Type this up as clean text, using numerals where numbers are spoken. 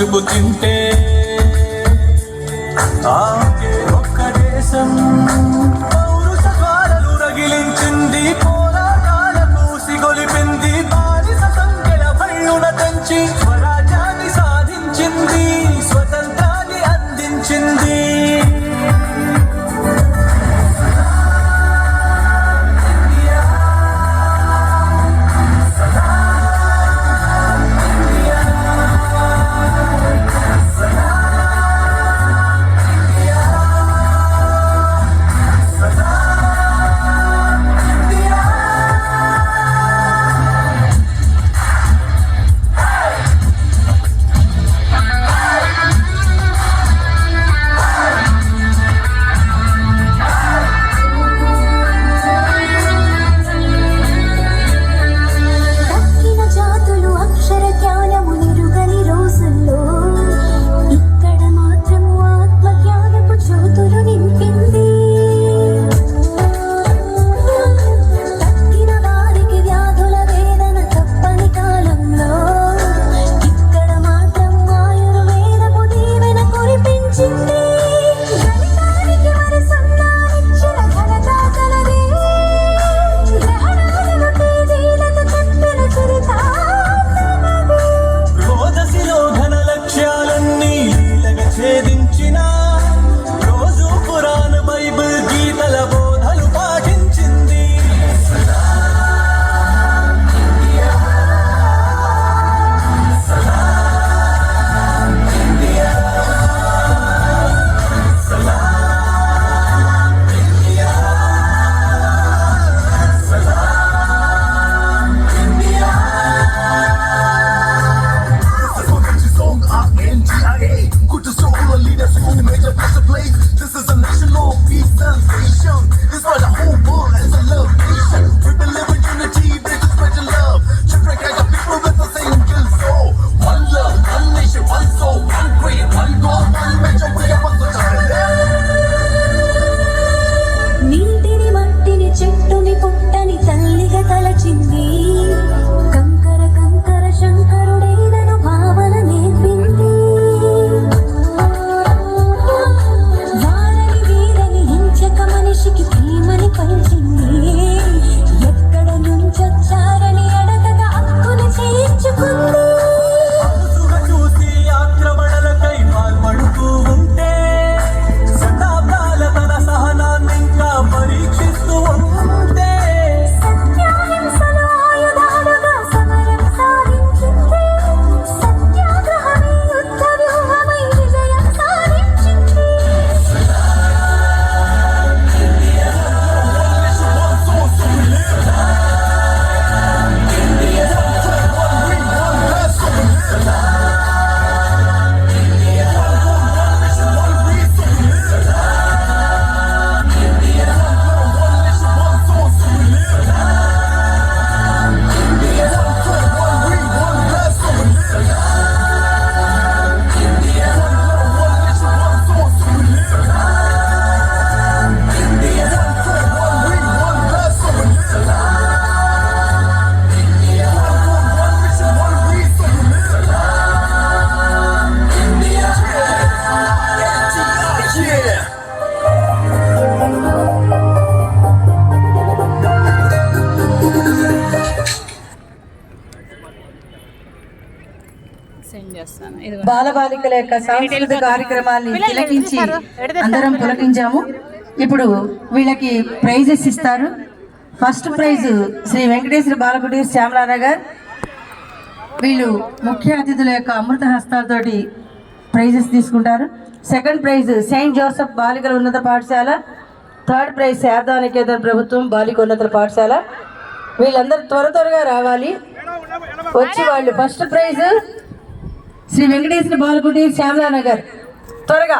చెబుతుంటే ఆకే ఒక్క దేశం పౌరుషాలు రగిలించింది, పోరాటాలకు సిగొలిపింది, బానిస సంఖ్యల భళ్ళున తెంచి స్వరాజ్యాన్ని సాధించింది, స్వతంత్రాన్ని అందించింది. బాలబాలికల యొక్క సాంస్కృతిక కార్యక్రమాన్ని తిలకించి అందరం పులకించాము. ఇప్పుడు వీళ్ళకి ప్రైజెస్ ఇస్తారు. First prize Shri Venkateshwara Balakuteer Shyamalanagar. వీళ్ళు ముఖ్య అతిథుల యొక్క అమృత హస్తాలతోటి ప్రైజెస్ తీసుకుంటారు. సెకండ్ ప్రైజ్ సెయింట్ జోసెఫ్ బాలికల ఉన్నత పాఠశాల. థర్డ్ ప్రైజ్ శారదా నికేతన్ ప్రభుత్వం బాలిక ఉన్నత పాఠశాల. వీళ్ళందరూ త్వరగా రావాలి వచ్చి వాళ్ళు. ఫస్ట్ ప్రైజ్ శ్రీ వెంకటేశ్వర బాలకుటీర్ శ్యామలానగర్ త్వరగా.